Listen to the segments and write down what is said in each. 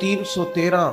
313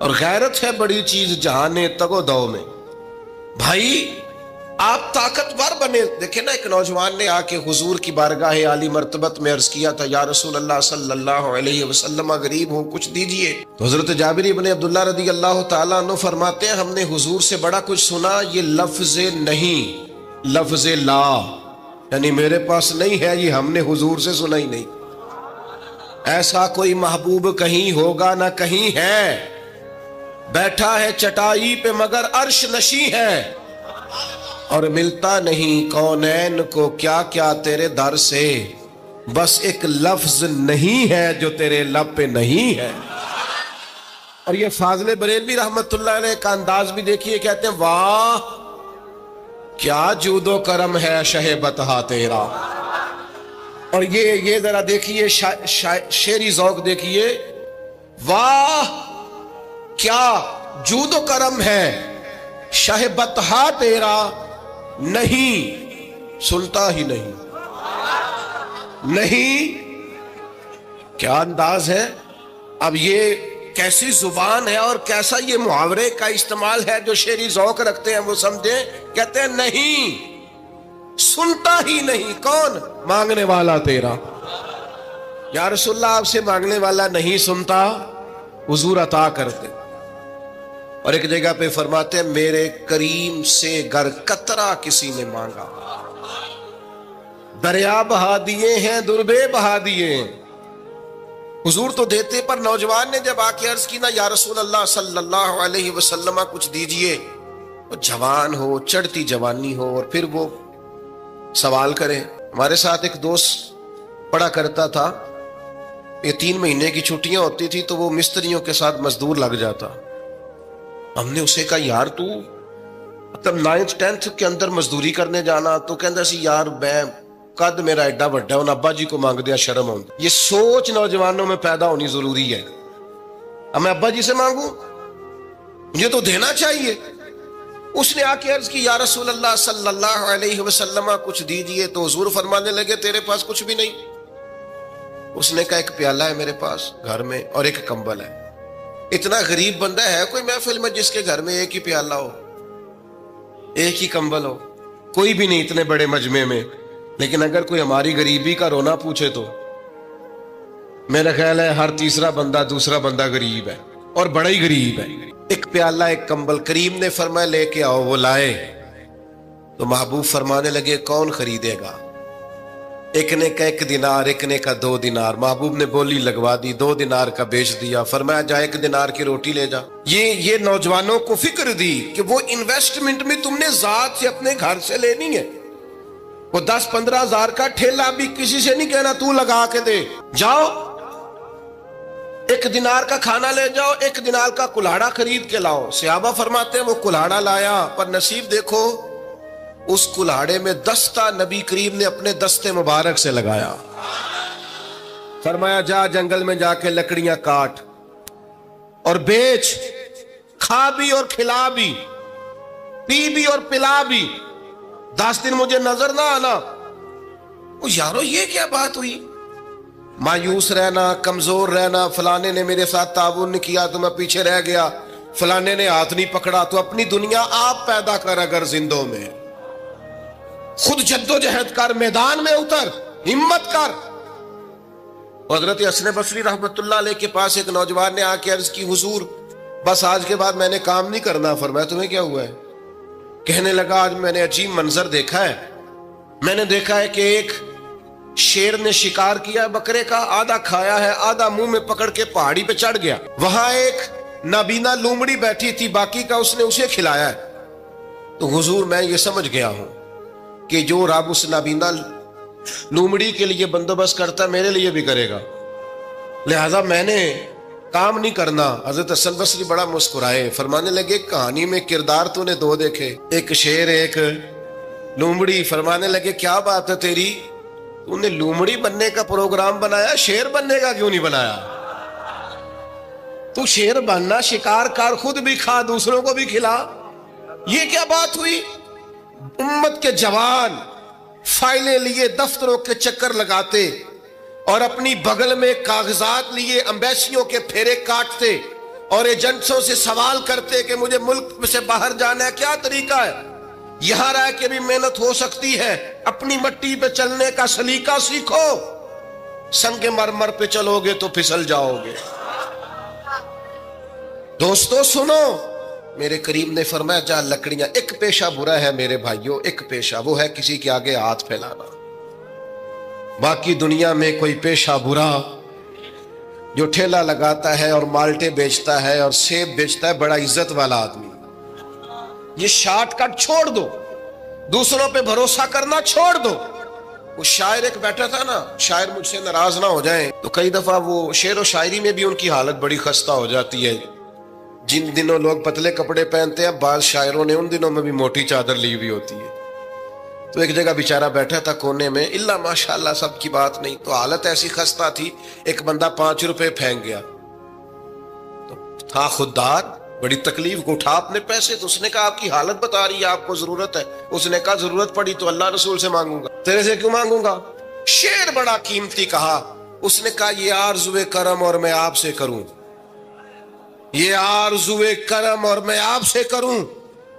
اور غیرت ہے بڑی چیز جہانے تگو دو میں. بھائی آپ طاقتور بنے. دیکھیں نا ایک نوجوان نے آ کے حضور کی بارگاہ عالی مرتبت میں عرض کیا تھا یا رسول اللہ صلی اللہ علیہ وسلم غریب ہوں کچھ دیجئے. تو حضرت جابر بن عبداللہ رضی اللہ تعالیٰ عنہ فرماتے ہیں ہم نے حضور سے بڑا کچھ سنا, یہ لفظ نہیں لفظ لا, یعنی میرے پاس نہیں ہے, یہ ہم نے حضور سے سنا ہی نہیں. ایسا کوئی محبوب کہیں ہوگا نہ کہیں ہے, بیٹھا ہے چٹائی پہ مگر عرش نشیں ہے, اور ملتا نہیں کونین کو کیا کیا تیرے در سے, بس ایک لفظ نہیں ہے جو تیرے لب پہ نہیں ہے. اور یہ فاضل بریلوی رحمت اللہ علیہ کا انداز بھی دیکھیے, کہتے ہیں واہ کیا جود و کرم ہے شہ بتہا تیرا. اور یہ ذرا دیکھیے شعری ذوق دیکھیے, واہ کیا جود و کرم ہے شہ بتہا تیرا, نہیں سنتا ہی نہیں. نہیں کیا انداز ہے. اب یہ کیسی زبان ہے اور کیسا یہ محاورے کا استعمال ہے, جو شعری ذوق رکھتے ہیں وہ سمجھیں. کہتے ہیں نہیں سنتا ہی نہیں. کون؟ مانگنے والا تیرا. یا رسول اللہ آپ سے مانگنے والا نہیں سنتا, حضور عطا کرتے. اور ایک جگہ پہ فرماتے ہیں میرے کریم سے گر قطرہ کسی نے مانگا, دریا بہا دیے ہیں دربے بہا دیے ہیں. حضور تو دیتے, پر نوجوان نے جب آ کے عرض کی نا یا رسول اللہ صلی اللہ علیہ وسلم کچھ دیجئے, وہ جوان ہو چڑھتی جوانی ہو اور پھر وہ سوال کرے. ہمارے ساتھ ایک دوست پڑھا کرتا تھا, یہ 3 مہینے کی چھٹیاں ہوتی تھی تو وہ مستریوں کے ساتھ مزدور لگ جاتا. ہم نے اسے کہا یار تو مطلب 9th 10th کے اندر مزدوری کرنے جانا, تو کہندا سی یار میں قد میرا ایڈا بڑا ہے, ابا جی کو مانگ دیا شرم آؤں. یہ سوچ نوجوانوں میں پیدا ہونی ضروری ہے. اب میں ابا جی سے مانگوں, مجھے تو دینا چاہیے. اس نے آ کے عرض کی یا رسول اللہ صلی اللہ علیہ وسلم کچھ دیجئے. تو حضور فرمانے لگے تیرے پاس کچھ بھی نہیں. اس نے کہا ایک پیالہ ہے میرے پاس گھر میں اور ایک کمبل ہے. اتنا غریب بندہ ہے کوئی محفل میں جس کے گھر میں ایک ہی پیالہ ہو, ایک ہی کمبل ہو؟ کوئی بھی نہیں اتنے بڑے مجمع میں. لیکن اگر کوئی ہماری غریبی کا رونا پوچھے تو میرا خیال ہے ہر تیسرا بندہ دوسرا بندہ غریب ہے, اور بڑا ہی غریب ہے. ایک پیالہ ایک کمبل. کریم نے فرمایا لے کے آؤ. وہ لائے تو محبوب فرمانے لگے کون خریدے گا؟ ایک نے کہا 1 دینار, ایک نے کہا 2 دینار. محبوب نے بولی لگوا دی, 2 دینار کا بیچ دیا. فرمایا جا 1 دینار کی روٹی لے جا. یہ نوجوانوں کو فکر دی کہ وہ انویسٹمنٹ میں تم نے ذات سے اپنے گھر سے لینی ہے. وہ 10-15 ہزار کا ٹھیلا بھی کسی سے نہیں کہنا تو لگا کے دے. جاؤ 1 دینار کا کھانا لے جاؤ, 1 دینار کا کلاڑا خرید کے لاؤ. صحابہ فرماتے ہیں وہ کلاڑا لایا, پر نصیب دیکھو اس کلاڑے میں دستہ نبی کریم نے اپنے دستے مبارک سے لگایا. فرمایا جا جنگل میں جا کے لکڑیاں کاٹ اور بیچ, کھا بھی اور کھلا بھی, پی بھی اور پلا بھی, 10 دن مجھے نظر نہ آنا. وہ یارو یہ کیا بات ہوئی؟ مایوس رہنا, کمزور رہنا, فلانے نے میرے ساتھ تعاون نہیں کیا تو میں پیچھے رہ گیا, فلانے نے ہاتھ نہیں پکڑا. تو اپنی دنیا آپ پیدا کر, اگر زندوں میں خود جد و جہد کر, میدان میں اتر, ہمت کر. حضرت حسن بصری رحمت اللہ علیہ کے پاس ایک نوجوان نے آ کے عرض کی حضور بس آج کے بعد میں نے کام نہیں کرنا. فرمایا تمہیں کیا ہوا ہے؟ کہنے لگا آج میں نے عجیب منظر دیکھا ہے. میں نے دیکھا ہے کہ ایک شیر نے شکار کیا ہے بکرے کا, آدھا کھایا ہے, آدھا منہ میں پکڑ کے پہاڑی پہ چڑھ گیا. وہاں ایک نابینا لومڑی بیٹھی تھی, باقی کا اس نے اسے کھلایا ہے. تو حضور میں یہ سمجھ گیا ہوں کہ جو رب اس نابینا لومڑی کے لیے بندوبست کرتا میرے لیے بھی کرے گا, لہذا میں نے کام نہیں کرنا. حضرت حسن بصری بڑا مسکرائے, فرمانے لگے کہانی میں کردار تو نے 2 دیکھے, ایک شیر ایک لومڑی. فرمانے لگے کیا بات ہے تیری, تو نے لومڑی بننے کا پروگرام بنایا, شیر بننے کا کیوں نہیں بنایا؟ تو شیر بننا, شکار کر, خود بھی کھا دوسروں کو بھی کھلا. یہ کیا بات ہوئی؟ امت کے جوان فائلیں لیے دفتروں کے چکر لگاتے اور اپنی بغل میں کاغذات لیے امبیسیوں کے پھیرے کاٹتے, اور ایجنٹوں سے سوال کرتے کہ مجھے ملک سے باہر جانا ہے، کیا طریقہ ہے؟ یہاں رہ کے بھی محنت ہو سکتی ہے، اپنی مٹی پہ چلنے کا سلیقہ سیکھو، سنگ مرمر پہ چلو گے تو پھسل جاؤ گے۔ دوستو سنو، میرے کریم نے فرمایا جا لکڑیاں، ایک پیشہ برا ہے میرے بھائیوں، ایک پیشہ، وہ ہے کسی کے آگے ہاتھ پھیلانا۔ باقی دنیا میں کوئی پیشہ برا، جو ٹھیلا لگاتا ہے اور مالٹے بیچتا ہے اور سیب بیچتا ہے، بڑا عزت والا آدمی، یہ شارٹ کٹ چھوڑ دو، دوسروں پہ بھروسہ کرنا چھوڑ دو۔ وہ شاعر ایک بیٹھا تھا نا، شاعر مجھ سے ناراض نہ ہو جائیں، تو کئی دفعہ وہ شعر و شاعری میں بھی ان کی حالت بڑی خستہ ہو جاتی ہے۔ جن دنوں لوگ پتلے کپڑے پہنتے ہیں، بعض شاعروں نے ان دنوں میں بھی موٹی چادر لی ہوئی ہوتی ہے۔ تو ایک جگہ بیچارہ بیٹھا تھا کونے میں، اللہ ماشاءاللہ سب کی بات نہیں، تو حالت ایسی خستہ تھی، ایک بندہ 5 روپے پھینک گیا، تو تھا خوددار، بڑی تکلیف کو اٹھا اپنے پیسے، تو اس نے کہا آپ کی حالت بتا رہی ہے، آپ کو ضرورت ہے۔ اس نے کہا ضرورت پڑی تو اللہ رسول سے مانگوں گا، تیرے سے کیوں مانگوں گا؟ شعر بڑا قیمتی کہا، اس نے کہا یہ آرزوئے کرم اور میں آپ سے کروں، یہ آرزوئے کرم اور میں آپ سے کروں،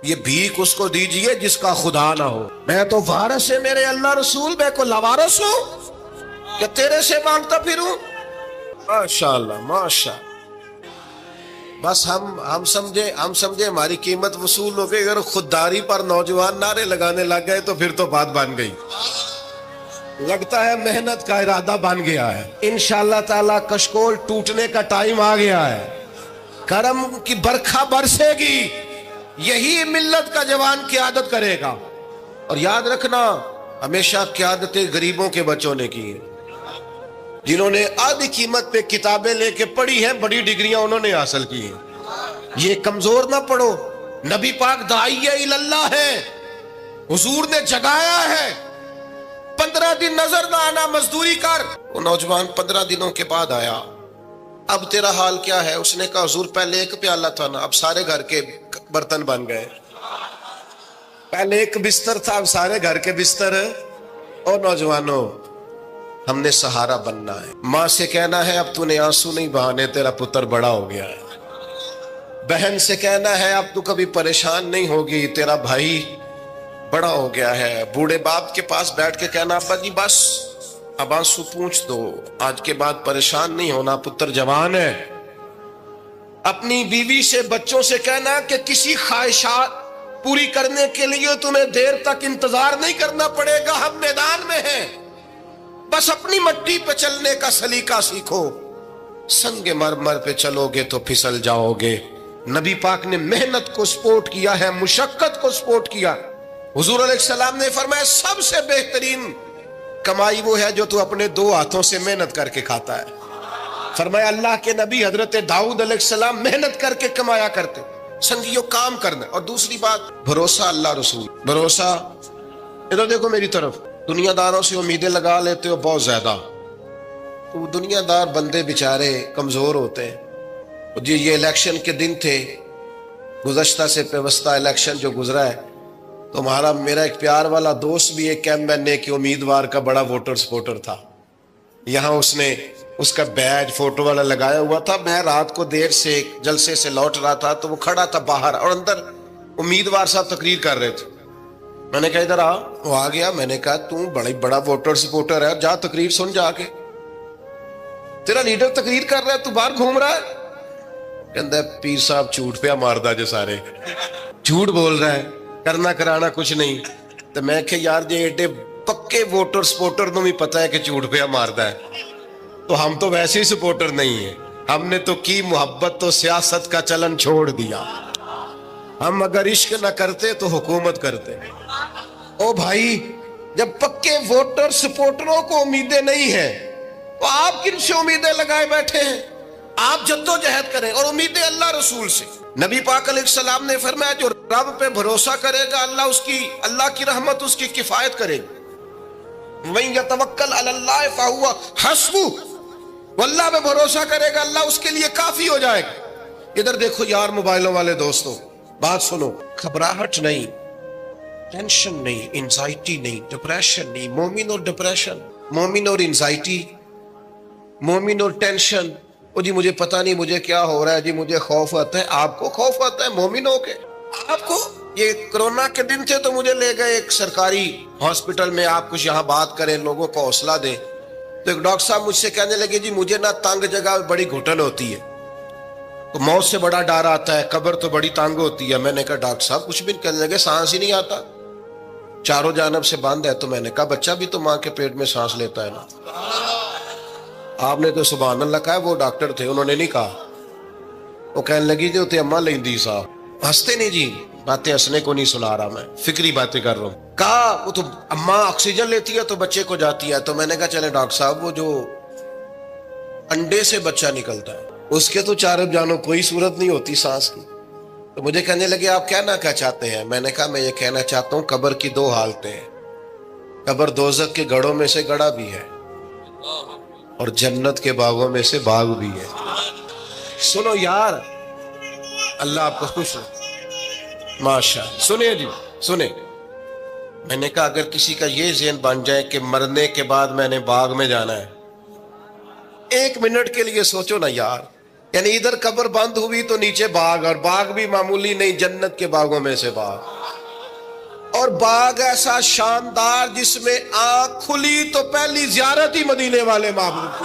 یہ بھیک اس کو دیجئے جس کا خدا نہ ہو۔ میں تو وارث ہے میرے اللہ رسول، میں کو لاوارث ہوں کہ تیرے سے مانگتا پھروں؟ ماشاءاللہ ماشاءاللہ۔ بس ہم سمجھے ہماری قیمت وصول ہو گئی، اگر خودداری پر نوجوان نعرے لگانے لگ گئے تو پھر تو بات بن گئی، لگتا ہے محنت کا ارادہ بن گیا ہے۔ انشاءاللہ تعالی کشکول ٹوٹنے کا ٹائم آ گیا ہے، کرم کی برکھا برسے گی، یہی ملت کا جوان قیادت کرے گا۔ اور یاد رکھنا، ہمیشہ قیادتیں غریبوں کے بچوں نے کی ہیں، جنہوں نے آدھی قیمت پہ کتابیں لے کے پڑھی ہیں، بڑی ڈگریاں انہوں نے حاصل کی ہیں۔ یہ کمزور نہ پڑھو، نبی پاک داعیہ اللہ ہے، حضور نے جگایا ہے، 15 دن نظر نہ آنا، مزدوری کر۔ وہ نوجوان 15 دنوں کے بعد آیا، اب تیرا حال کیا ہے؟ اس نے کہا حضور پہلے ایک پیالہ تھا نا، اب سارے گھر کے برتن بن گئے، پہلے ایک بستر تھا، اب سارے گھر کے بستر۔ اور نوجوانوں، ہم نے سہارا بننا ہے۔ ماں سے کہنا ہے اب تو نے آنسو نہیں بہانے، تیرا پتر بڑا ہو گیا ہے۔ بہن سے کہنا ہے اب تو کبھی پریشان نہیں ہوگی، تیرا بھائی بڑا ہو گیا ہے۔ بوڑھے باپ کے پاس بیٹھ کے کہنا ابا جی بس اب آنسو پونچھ دو، آج کے بعد پریشان نہیں ہونا، پتر جوان ہے۔ اپنی بیوی سے، بچوں سے کہنا کہ کسی خواہشات پوری کرنے کے لیے تمہیں دیر تک انتظار نہیں کرنا پڑے گا، ہم میدان میں ہیں، بس اپنی مٹی پہ چلنے کا سلیقہ سیکھو، سنگ مرمر پہ چلو گے تو پھسل جاؤ گے۔ نبی پاک نے محنت کو سپورٹ کیا ہے، مشقت کو سپورٹ کیا۔ حضور علیہ السلام نے فرمایا سب سے بہترین کمائی وہ ہے جو تو اپنے 2 ہاتھوں سے محنت کر کے کھاتا ہے۔ فرمایا اللہ کے نبی حضرت داؤد علیہ السلام محنت کر کے کمایا کرتے، سنگیوں کام کرنا۔ اور دوسری بات، بھروسہ اللہ رسول، بھروسہ۔ ادھر دیکھو میری طرف، دنیا داروں سے امیدیں لگا لیتے ہو بہت زیادہ، تو دنیا دار بندے بیچارے کمزور ہوتے ہیں۔ جی یہ الیکشن کے دن تھے، گزشتہ سے پیوستہ الیکشن جو گزرا ہے، تو میرا ایک پیار والا دوست بھی ایک ایم کے امیدوار کا بڑا ووٹر سپورٹر تھا، یہاں اس نے اس کا بیج فوٹو والا لگایا ہوا تھا۔ میں رات کو دیر سے جلسے سے لوٹ رہا تھا تو وہ کھڑا تھا باہر، اور اندر امیدوار صاحب تقریر کر رہے تھے۔ میں نے کہا ادھر آ، وہ آ گیا۔ میں نے کہا تم بڑا ووٹر سپورٹر ہے، جا تقریر سن جا کے، تیرا لیڈر تقریر کر رہا ہے تو باہر گھوم رہا ہے۔ کہندا ہے پیر صاحب جھوٹ پہ ماردا جو سارے جھوٹ بول رہا ہے، کرنا کرانا کچھ نہیں۔ تو میں کہ یار جی ایڈے پکے ووٹر سپورٹر نو بھی پتا ہے کہ جھوٹ پہ ماردا ہے، تو ہم تو ویسے ہی سپورٹر نہیں ہیں، ہم نے تو کی محبت تو سیاست کا چلن چھوڑ دیا، ہم اگر عشق نہ کرتے تو حکومت کرتے۔ او بھائی، جب پکے ووٹر سپورٹروں کو امیدیں نہیں ہیں تو آپ کن سے امیدیں لگائے بیٹھے ہیں؟ آپ جدوجہد کریں، اور امیدیں اللہ رسول سے۔ نبی پاک علیہ السلام نے فرمایا جو رب پہ بھروسہ کرے گا اللہ کی رحمت اس کی کفایت کرے گی۔ وَإِن يَتَوَكَّلْ عَلَى اللَّهِ فَهُوَ حَسْبُهُ، وہ اللہ پہ بھروسہ کرے گا اللہ اس کے لیے کافی ہو جائے گا۔ ادھر دیکھو یار موبائلوں والے دوستوں، بات سنو، گھبراہٹ نہیں، ٹینشن نہیں، انزائٹی نہیں، ڈپریشن نہیں۔ مومن اور ڈپریشن، مومن اور انزائٹی، مومن اور ٹینشن، وہ جی مجھے پتہ نہیں مجھے کیا ہو رہا ہے جی، مجھے خوف آتا ہے۔ آپ کو خوف آتا ہے مومنوں کے؟ آپ کو یہ کرونا کے دن تھے تو مجھے لے گئے ایک سرکاری ہاسپٹل میں، آپ کچھ یہاں بات کریں، لوگوں کو حوصلہ دیں، تو ایک ڈاکٹر صاحب مجھ سے کہنے لگے جی مجھے نہ تنگ جگہ بڑی گھٹن ہوتی ہے، تو موت سے بڑا ڈر آتا ہے، قبر تو بڑی تنگ ہوتی ہے۔ میں نے کہا ڈاکٹر صاحب کچھ بھی نہیں، کہنے لگے سانس ہی نہیں آتا، چاروں جانب سے بند ہے۔ تو میں نے کہا بچہ بھی تو ماں کے پیٹ میں سانس لیتا ہے نا۔ آپ نے تو سبحان اللہ کہا، وہ ڈاکٹر تھے، انہوں نے نہیں کہا۔ وہ کہنے لگی جو تے اماں لیندی صاحب، ہنستے نہیں جی، باتیں ہنسنے کو نہیں سنا رہا، میں فکری باتیں کر رہا ہوں۔ کہا وہ تو اماں آکسیجن لیتی ہے تو بچے کو جاتی ہے۔ تو میں نے کہا چلے ڈاکٹر صاحب وہ جو انڈے سے بچہ نکلتا ہے اس کے تو چاروں جانوں کوئی صورت نہیں ہوتی سانس کی۔ تو مجھے کہنے لگے آپ کہنا کیا چاہتے ہیں؟ میں نے کہا میں یہ کہنا چاہتا ہوں قبر کی دو حالتیں ہیں، قبر دوزخ کے گڑھوں میں سے گڑھا بھی ہے اور جنت کے باغوں میں سے باغ بھی ہے۔ سنو یار، اللہ آپ کو خوش رکھے، ماشاء اللہ۔ سنیں جی سنیں، میں نے کہا اگر کسی کا یہ ذہن بن جائے کہ مرنے کے بعد میں نے باغ میں جانا ہے، ایک منٹ کے لیے سوچو نا یار، یعنی ادھر قبر بند ہوئی تو نیچے باغ، اور باغ بھی معمولی نہیں، جنت کے باغوں میں سے باغ، اور باغ ایسا شاندار جس میں آنکھ کھلی تو پہلی زیارت ہی مدینے والے معبود کی۔